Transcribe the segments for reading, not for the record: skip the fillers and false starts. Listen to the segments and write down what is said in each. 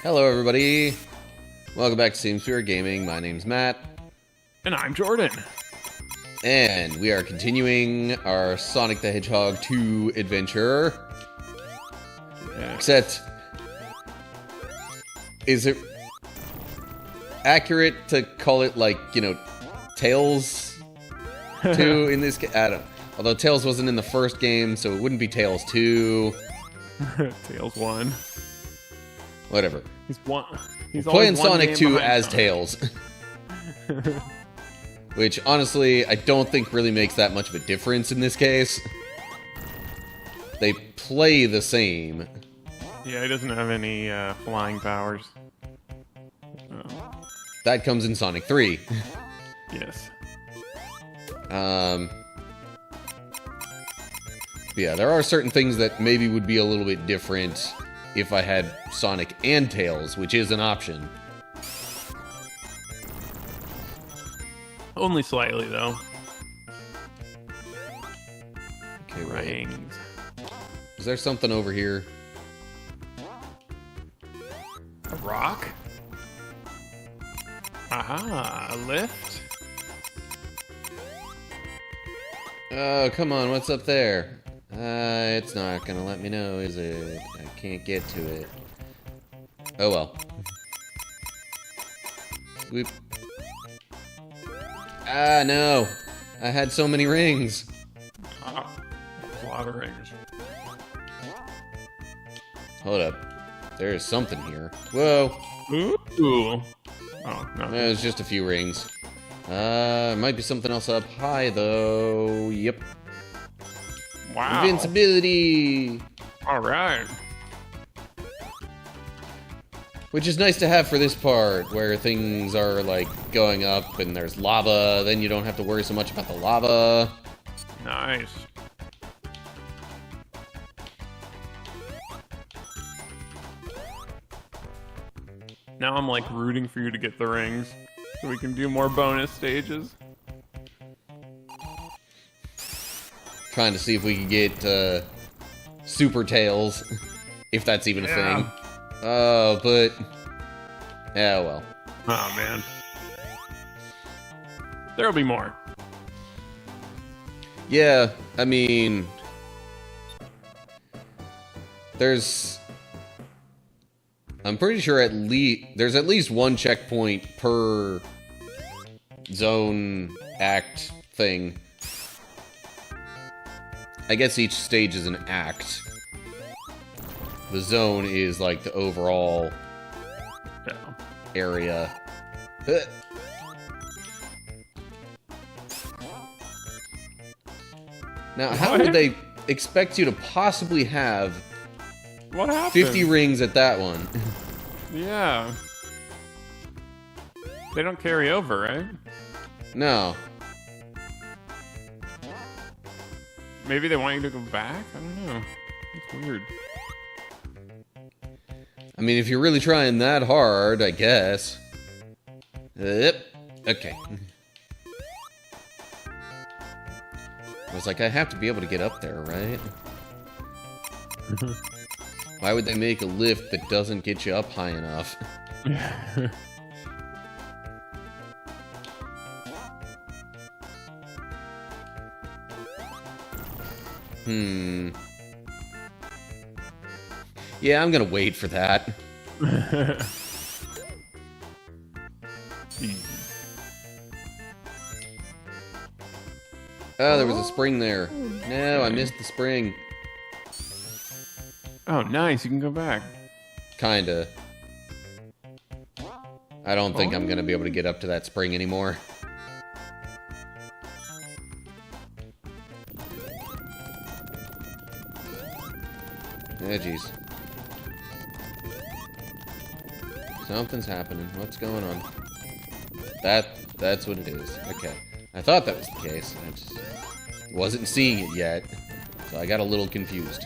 Hello, everybody. Welcome back to Sphere Gaming. My name's Matt. And I'm Jordan. And we are continuing our Sonic the Hedgehog 2 adventure. Yeah. Except, is it accurate to call it like, Tails 2 in this game? I don't know. Although Tails wasn't in the first game, so it wouldn't be Tails 2. Tails 1. Whatever. He's one. He's Playing always one Sonic game 2 behind as Sonic. Tails. Which, honestly, I don't think really makes that much of a difference in this case. They play the same. Yeah, he doesn't have any flying powers. That comes in Sonic 3. Yes. Yeah, there are certain things that maybe would be a little bit different if I had Sonic and Tails, which is an option. Only slightly, though. Okay, right. Rings. Is there something over here? A rock? Aha, a lift? Oh, come on, what's up there? It's not gonna let me know, is it? I can't get to it. Oh well. Whoop. Ah, no! I had so many rings! Ah, a lot of rings. Hold up. There is something here. Whoa! Ooh. Oh, no. There's just a few rings. Might be something else up high, though. Yep. Wow. Invincibility! Alright. Which is nice to have for this part, where things are, like, going up and there's lava, then you don't have to worry so much about the lava. Nice. Now I'm, like, rooting for you to get the rings, so we can do more bonus stages. Trying to see if we can get, Super Tails, if that's even a Yeah. thing. Oh, but... yeah, well. Oh, man. There'll be more. Yeah, I mean... there's... I'm pretty sure there's at least one checkpoint per zone act thing. I guess each stage is an act. The zone is like the overall Yeah. area. Now, how What? would they expect you to possibly have What happened? 50 rings at that one? Yeah. They don't carry over, right? No. Maybe they want you to go back? I don't know. It's weird. I mean, if you're really trying that hard, I guess. Yep. Okay. I was like, I have to be able to get up there, right? Why would they make a lift that doesn't get you up high enough? Yeah, I'm gonna wait for that. Oh, there was a spring there. No, I missed the spring. Oh, nice. You can go back. Kinda. I don't think I'm gonna be able to get up to that spring anymore. Oh, jeez. Something's happening. What's going on? That's what it is. Okay. I thought that was the case. I just wasn't seeing it yet. So I got a little confused.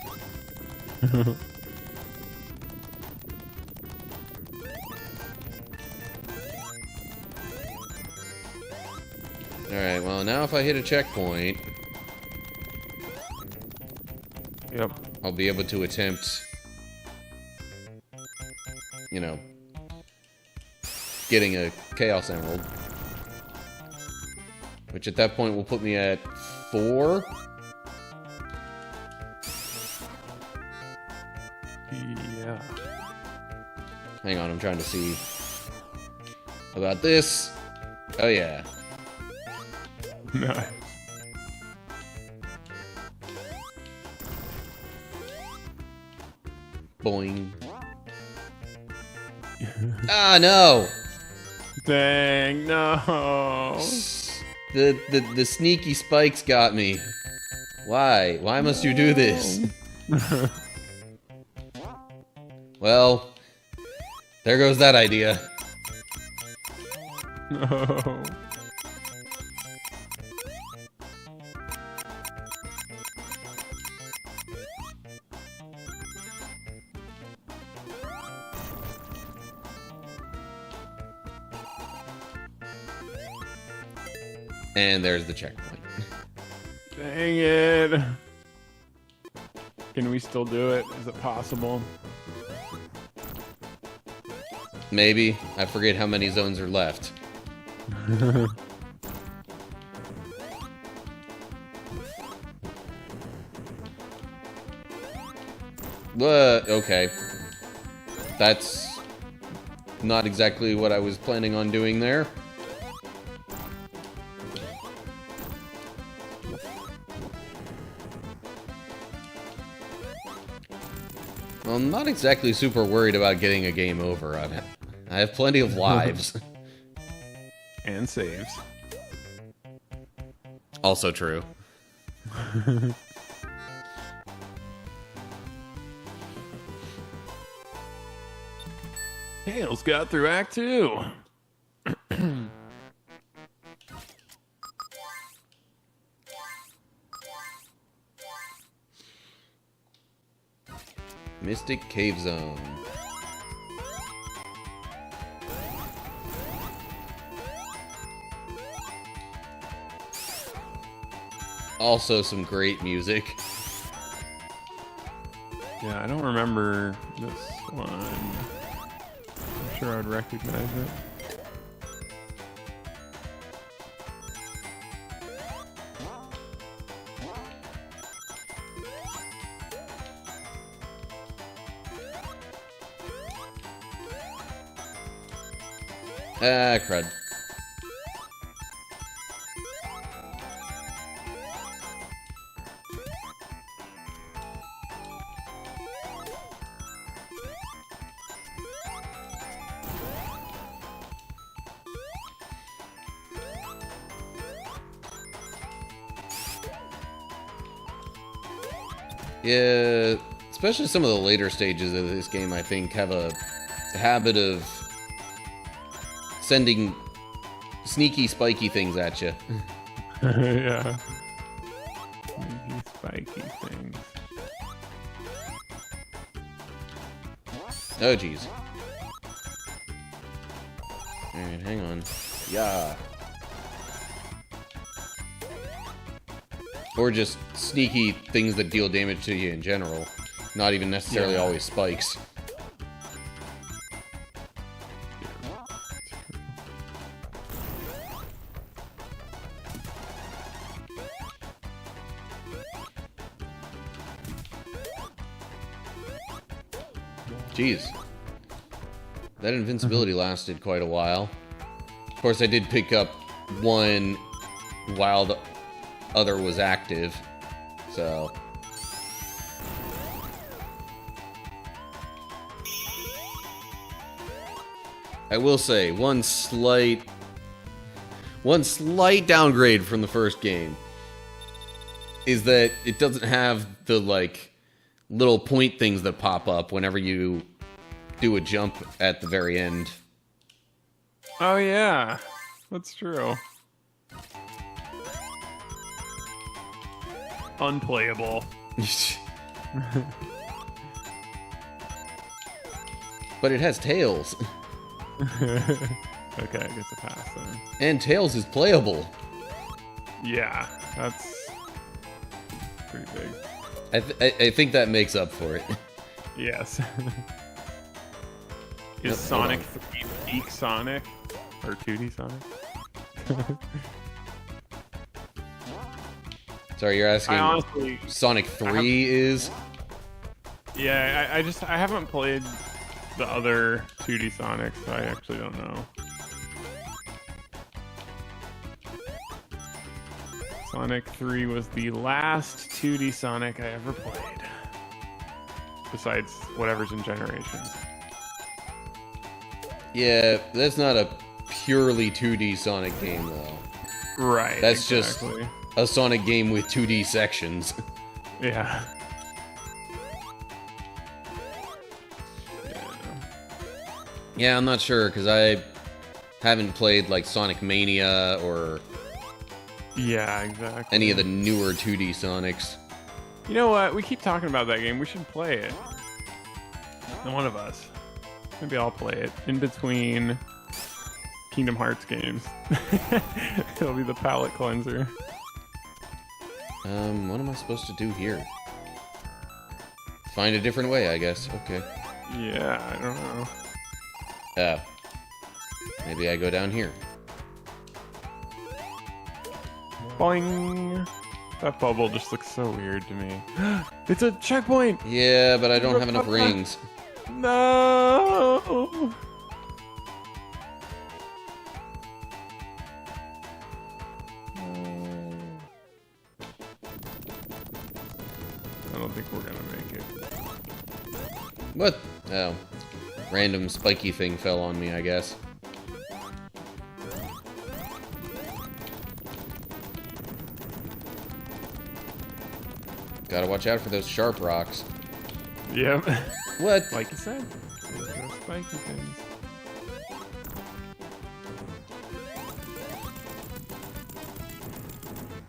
Alright, well now if I hit a checkpoint, Yep. I'll be able to attempt you know, getting a Chaos Emerald. Which at that point will put me at 4. Yeah. Hang on, I'm trying to see about this. Oh yeah. Nice. Boing. Ah, no! Dang, no. The sneaky spikes got me. Why? Why must you do this? Well, there goes that idea. No. And there's the checkpoint. Dang it. Can we still do it? Is it possible? Maybe. I forget how many zones are left. Okay. That's not exactly what I was planning on doing there. Well, I'm not exactly super worried about getting a game over. I have plenty of lives. And saves. Also true. Tails got through Act 2. Mystic Cave Zone. Also some great music. Yeah, I don't remember this one. I'm sure I would recognize it. Ah, crud. Yeah, especially some of the later stages of this game, I think, have a habit of sending sneaky, spiky things at you. Yeah. Sneaky, spiky things. Oh, jeez. Alright, hang on. Yeah. Or just sneaky things that deal damage to you in general. Not even necessarily always spikes. Jeez. That invincibility lasted quite a while. Of course, I did pick up one while the other was active, so... I will say, one slight downgrade from the first game is that it doesn't have the, like, little point things that pop up whenever you do a jump at the very end. Oh, yeah. That's true. Unplayable. But it has Tails. Okay, I guess a pass then. And Tails is playable. Yeah, that's pretty big. I think that makes up for it. Yes. Is Yep, Sonic hold 3 peak Sonic? Or 2D Sonic? Sorry, you're asking I honestly... Sonic 3 is? Yeah, I haven't played the other 2D Sonic, so I actually don't know. Sonic 3 was the last 2D Sonic I ever played. Besides whatever's in Generations. Yeah, that's not a purely 2D Sonic game, though. Right, That's exactly. just a Sonic game with 2D sections. Yeah. Yeah, I'm not sure, because I haven't played, like, Sonic Mania or Yeah, exactly. any of the newer 2D Sonics. You know what? We keep talking about that game. We should play it. One of us. Maybe I'll play it in between Kingdom Hearts games. It'll be the palate cleanser. What am I supposed to do here? Find a different way, I guess. Okay. Yeah, I don't know. Maybe I go down here. Boing! That bubble just looks so weird to me. It's a checkpoint! Yeah, but I don't have enough rings. No! I don't think we're gonna make it. What? Oh. Random spiky thing fell on me, I guess. Gotta watch out for those sharp rocks. Yep. What? Like you said. Those spiky things.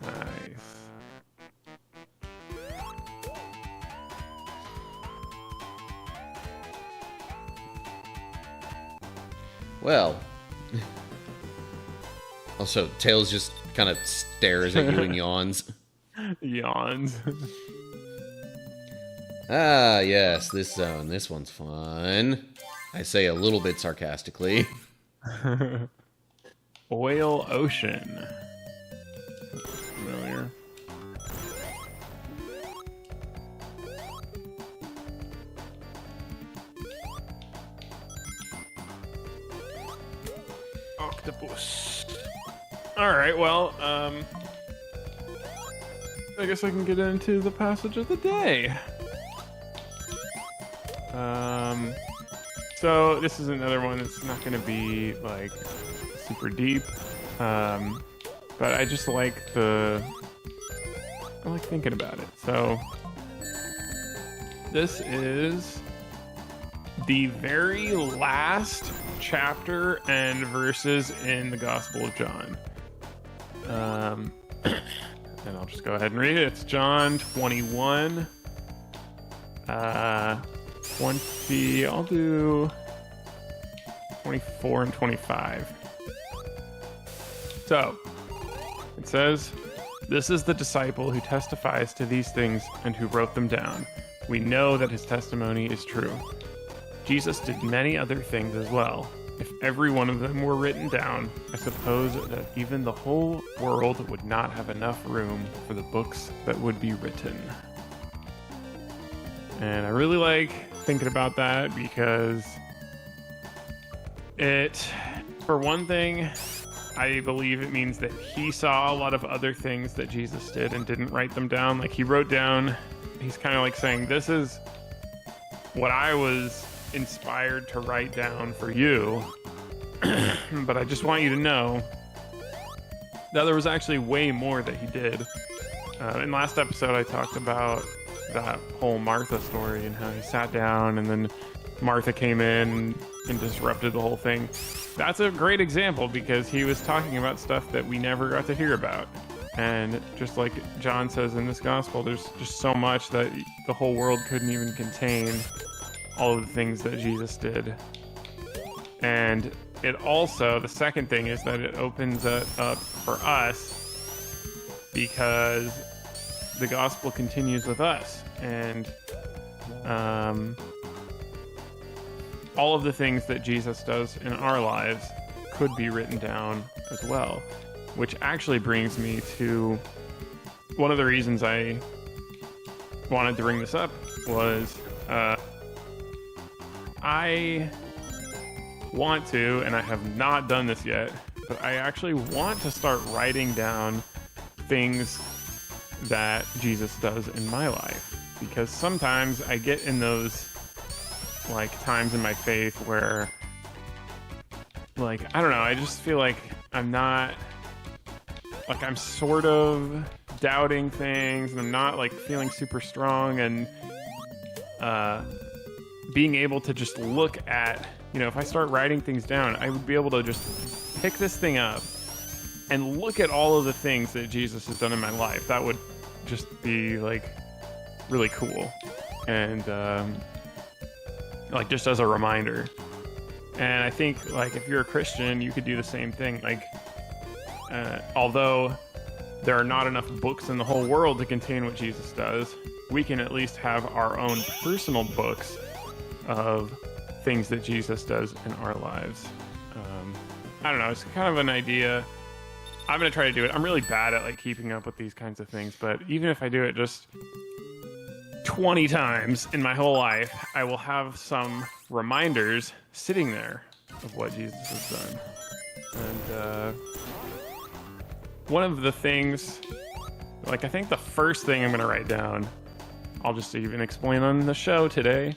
Nice. Well. Also, Tails just kind of stares at you and yawns. Yawns. Ah, yes, this zone. This one's fun. I say a little bit sarcastically. Oil Ocean. Familiar. Octopus. Alright, well, I guess I can get into the passage of the day. So this is another one that's not going to be like super deep, but I just like I like thinking about it. So this is the very last chapter and verses in the Gospel of John. And I'll just go ahead and read it. It's John 21. 20, I'll do 24 and 25. So, it says, "This is the disciple who testifies to these things and who wrote them down. We know that his testimony is true. Jesus did many other things as well. If every one of them were written down, I suppose that even the whole world would not have enough room for the books that would be written." And I really like thinking about that because for one thing, I believe it means that he saw a lot of other things that Jesus did and didn't write them down. Like he wrote down, he's kind of like saying, this is what I was inspired to write down for you. But I just want you to know that there was actually way more that he did. In last episode, I talked about that whole Martha story and how he sat down and then Martha came in and disrupted the whole thing. That's a great example because he was talking about stuff that we never got to hear about. And just like John says in this gospel, there's just so much that the whole world couldn't even contain all of the things that Jesus did. And it also, the second thing is that it opens it up for us because the gospel continues with us. And all of the things that Jesus does in our lives could be written down as well, which actually brings me to one of the reasons I wanted to bring this up was I want to, and I have not done this yet, but I actually want to start writing down things that Jesus does in my life, because sometimes I get in those like times in my faith where, like, I don't know, I just feel like I'm not, like, I'm sort of doubting things, and I'm not like feeling super strong, and being able to just look at, you know, if I start writing things down, I would be able to just pick this thing up and look at all of the things that Jesus has done in my life. That would just be like really cool, and like just as a reminder. And I think, like, if you're a Christian, you could do the same thing. Like, although there are not enough books in the whole world to contain what Jesus does, we can at least have our own personal books of things that Jesus does in our lives. I don't know, it's kind of an idea. I'm going to try to do it. I'm really bad at like keeping up with these kinds of things, but even if I do it just 20 times in my whole life, I will have some reminders sitting there of what Jesus has done. And one of the things, like, I think the first thing I'm going to write down, I'll just even explain on the show today.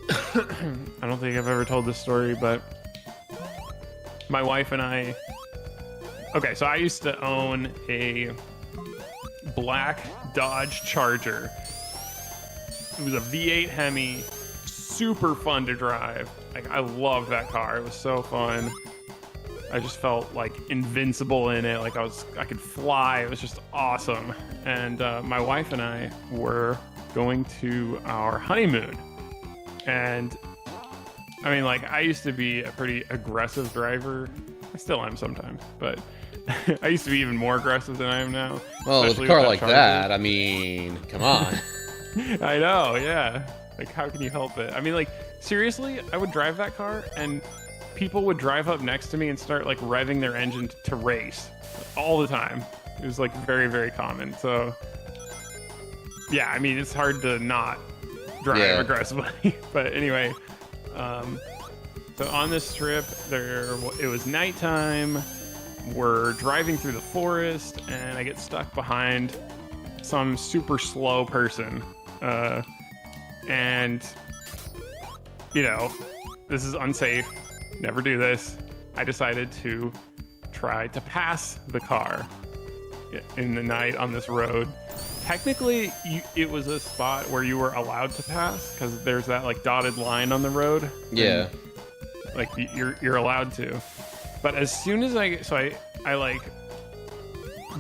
I don't think I've ever told this story, but my wife and I, okay, so I used to own a black Dodge Charger. It was a V8 Hemi, super fun to drive. Like, I loved that car. It was so fun. I just felt like invincible in it. Like I could fly. It was just awesome. And my wife and I were going to our honeymoon. And I mean, like, I used to be a pretty aggressive driver. I still am sometimes, but I used to be even more aggressive than I am now. Well, with a car like that, I mean, come on. I know, yeah. Like, how can you help it? I mean, like, seriously, I would drive that car and people would drive up next to me and start like revving their engine to race all the time. It was like very, very common. So yeah, I mean, it's hard to not drive aggressively. But anyway, so on this trip, it was nighttime. We're driving through the forest, and I get stuck behind some super slow person. And, you know, this is unsafe. Never do this. I decided to try to pass the car in the night on this road. Technically, it was a spot where you were allowed to pass because there's that like dotted line on the road. Yeah. Like you're allowed to. But as soon as I like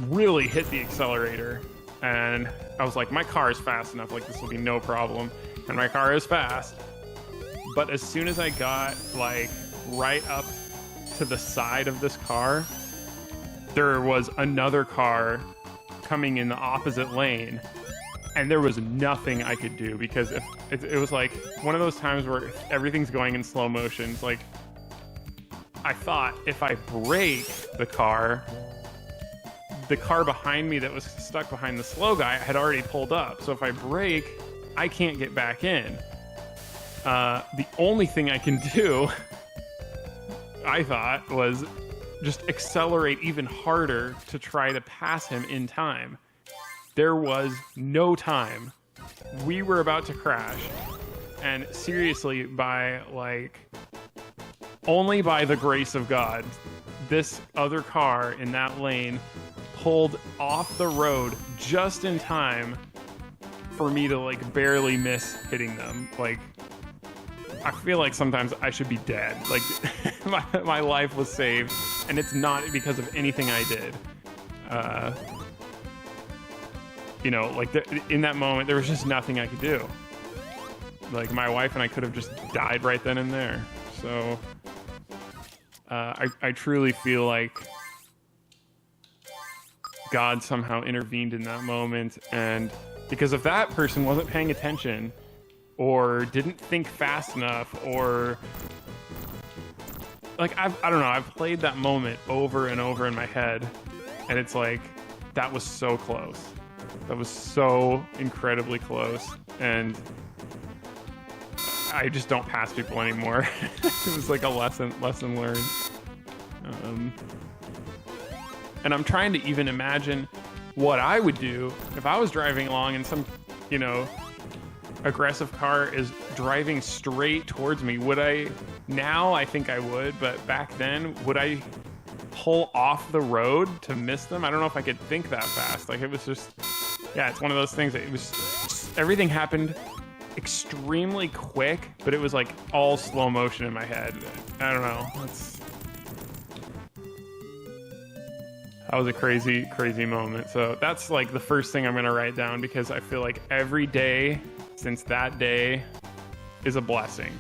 really hit the accelerator, and I was like, my car is fast enough, like this will be no problem. And my car is fast. But as soon as I got like right up to the side of this car, there was another car coming in the opposite lane, and there was nothing I could do because it was like one of those times where everything's going in slow motion. It's like, I thought if I brake the car behind me that was stuck behind the slow guy had already pulled up. So if I brake, I can't get back in. The only thing I can do, I thought, was just accelerate even harder to try to pass him in time. There was no time. We were about to crash. And seriously, only by the grace of God, this other car in that lane pulled off the road just in time for me to like barely miss hitting them. Like, I feel like sometimes I should be dead. Like, my life was saved, and it's not because of anything I did. You know, like in that moment, there was just nothing I could do. Like, my wife and I could have just died right then and there. So I truly feel like God somehow intervened in that moment, and because if that person wasn't paying attention, or didn't think fast enough, or like I don't know. I've played that moment over and over in my head, and it's like that was so close. That was so incredibly close, and I just don't pass people anymore. It was like a lesson learned. And I'm trying to even imagine what I would do if I was driving along and some, aggressive car is driving straight towards me. Would I? Now I think I would, but back then, would I pull off the road to miss them? I don't know if I could think that fast. Like, it was just, yeah, it's one of those things that everything happened extremely quick, but it was like all slow motion in my head. I don't know. That was a crazy, crazy moment. So that's like the first thing I'm going to write down, because I feel like every day since that day is a blessing.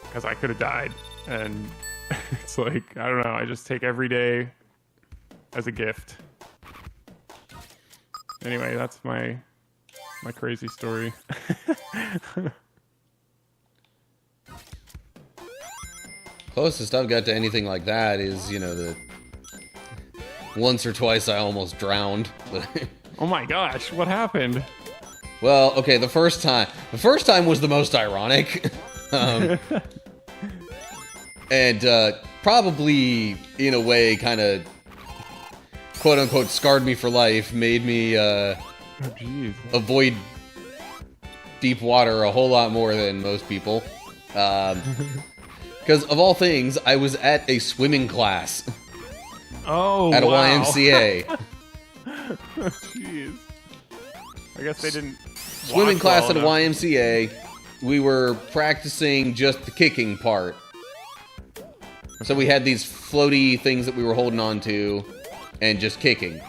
Because I could have died. And it's like, I don't know. I just take every day as a gift. Anyway, that's my crazy story. Closest I've got to anything like that is, the once or twice I almost drowned. Oh my gosh, what happened? Well, okay, the first time was the most ironic. And probably, in a way, kind of, quote-unquote, scarred me for life, made me avoid deep water a whole lot more than most people. Because, of all things, I was at a swimming class. Oh, at a wow. YMCA. Jeez. I guess they didn't. Swimming class at a YMCA. We were practicing just the kicking part. So we had these floaty things that we were holding on to and just kicking.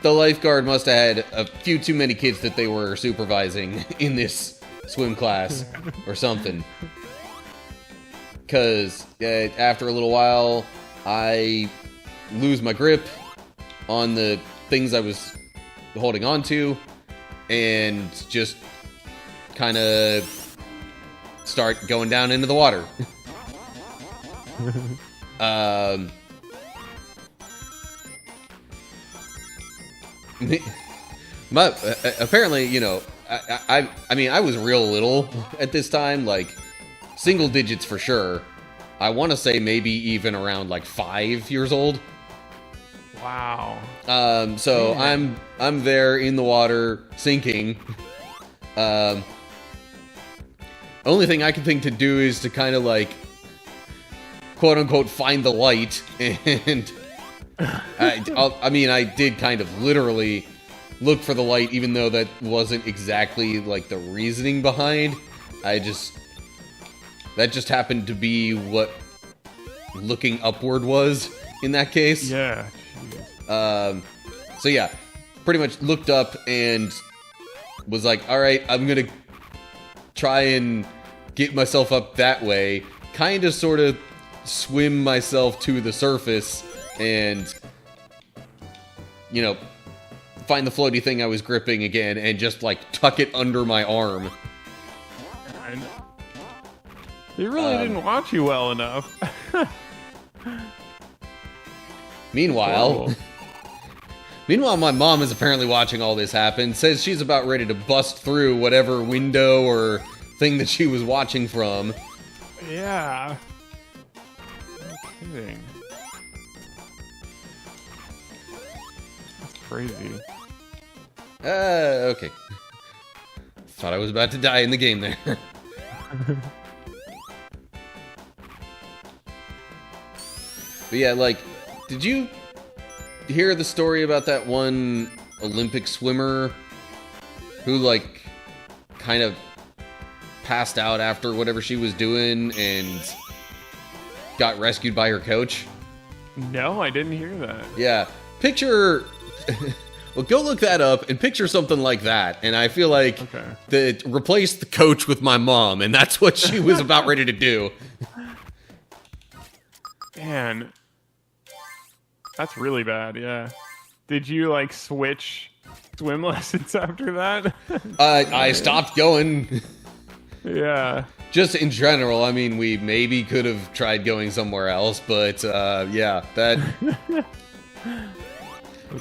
The lifeguard must have had a few too many kids that they were supervising in this swim class or something. Because after a little while, I lose my grip on the things I was holding on to and just kind of start going down into the water. Apparently, I mean, I was real little at this time, like single digits for sure. I want to say maybe even around like 5 years old. Wow. So Man. I'm there in the water sinking. Only thing I can think to do is to kind of like, quote unquote, find the light. And I mean, I did kind of literally look for the light, even though that wasn't exactly like the reasoning behind. That just happened to be what looking upward was in that case. Yeah. So yeah, pretty much looked up and was like, all right, I'm gonna try and get myself up that way. Kind of sort of swim myself to the surface and, find the floaty thing I was gripping again and just like tuck it under my arm. They really didn't watch you well enough. Meanwhile, my mom is apparently watching all this happen, says she's about ready to bust through whatever window or thing that she was watching from. Yeah. No kidding. That's crazy. Okay. Thought I was about to die in the game there. But yeah, like, did you hear the story about that one Olympic swimmer who, like, kind of passed out after whatever she was doing and got rescued by her coach? No, I didn't hear that. Yeah. Picture... Well, go look that up and picture something like that. And I feel like replace the coach with my mom, and that's what she was about ready to do. Man. That's really bad, yeah. Did you, like, switch swim lessons after that? I stopped going. Yeah. Just in general, I mean, we maybe could have tried going somewhere else, but yeah, that.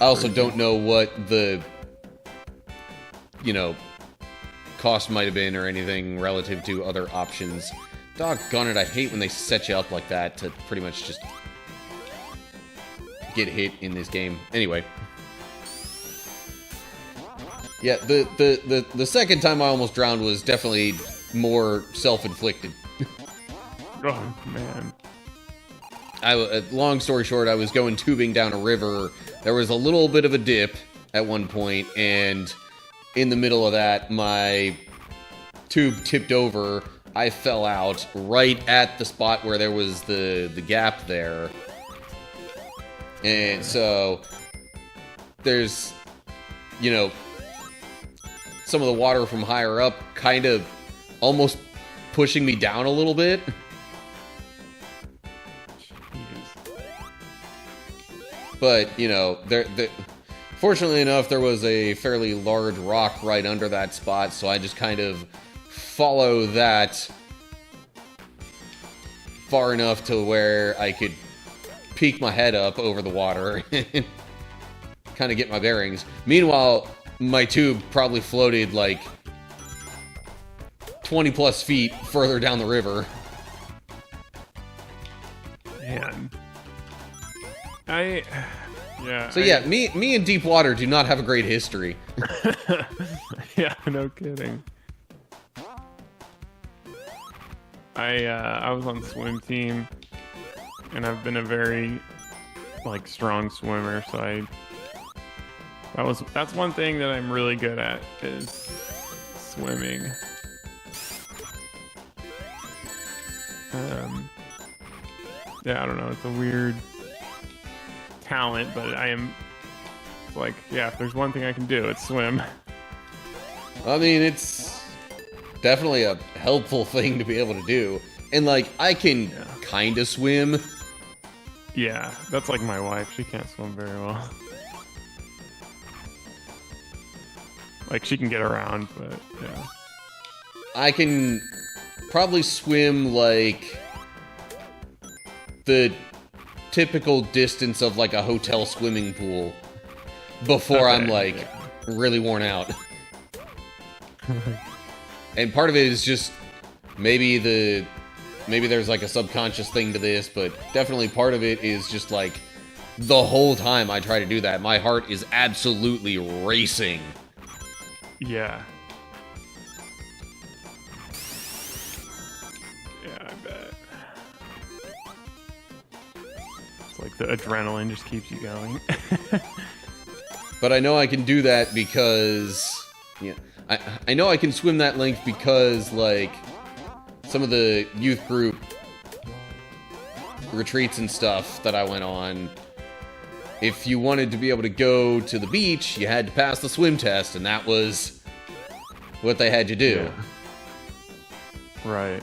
I also don't know what the, cost might have been or anything relative to other options. Doggone it, I hate when they set you up like that to pretty much just get hit in this game. Anyway. Yeah, the second time I almost drowned was definitely more self-inflicted. Oh, man. Long story short, I was going tubing down a river. There was a little bit of a dip at one point, and in the middle of that, my tube tipped over. I fell out right at the spot where there was the gap there. And so there's, some of the water from higher up kind of almost pushing me down a little bit. But, fortunately enough, there was a fairly large rock right under that spot, so I just kind of follow that far enough to where I could peek my head up over the water and kind of get my bearings. Meanwhile, my tube probably floated like 20 plus feet further down the river. Man. So yeah, me and deep water do not have a great history. Yeah, no kidding. I was on the swim team, and I've been a very strong swimmer, so that's one thing that I'm really good at is swimming. Yeah, I don't know, it's a weird talent, but if there's one thing I can do, it's swim. I mean, it's definitely a helpful thing to be able to do. And I can kind of swim. Yeah, that's like my wife. She can't swim very well. She can get around, but yeah. I can probably swim the typical distance of a hotel swimming pool before I'm really worn out. And part of it is just maybe there's a subconscious thing to this, but definitely part of it is just the whole time I try to do that, my heart is absolutely racing. Yeah. Yeah, I bet. It's the adrenaline just keeps you going. But I know I can do that because, I know I can swim that length because, some of the youth group retreats and stuff that I went on, if you wanted to be able to go to the beach, you had to pass the swim test, and that was what they had you do. Yeah. Right.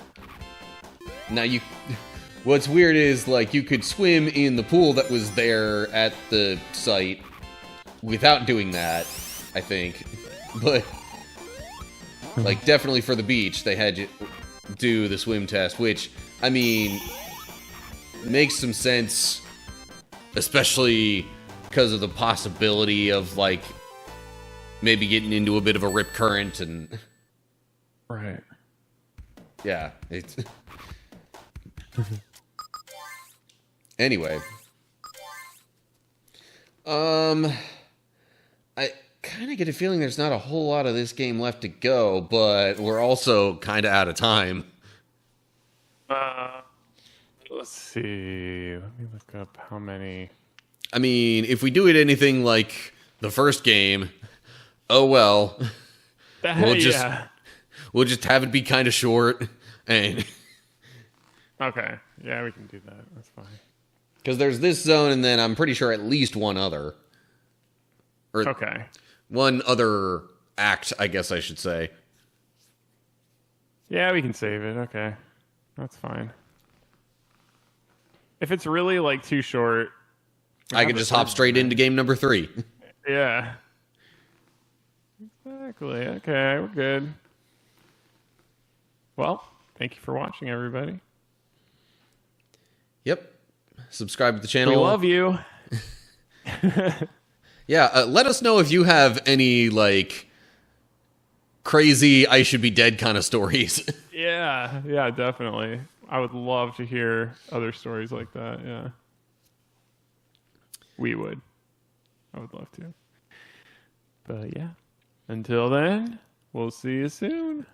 Now, what's weird is, you could swim in the pool that was there at the site without doing that, I think. But, definitely for the beach, they had you do the swim test, which, I mean, makes some sense, especially because of the possibility of, maybe getting into a bit of a rip current and... Right. Yeah, it's... Anyway. I kind of get a feeling there's not a whole lot of this game left to go, but we're also kind of out of time. Let's see. Let me look up how many. I mean, if we do it anything like the first game, oh well. We'll just have it be kind of short and... Okay. Yeah, we can do that. That's fine. Because there's this zone, and then I'm pretty sure at least one other. Okay. One other act, I guess I should say. Yeah, we can save it. Okay. That's fine. If it's really, too short... I can just hop straight into game number 3. Yeah. Exactly. Okay, we're good. Well, thank you for watching, everybody. Yep. Subscribe to the channel. We love you. Yeah, let us know if you have any, like, crazy I should be dead kind of stories. Yeah, definitely. I would love to hear other stories like that, yeah. We would. I would love to. But yeah, until then, we'll see you soon.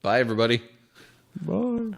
Bye, everybody. Bye.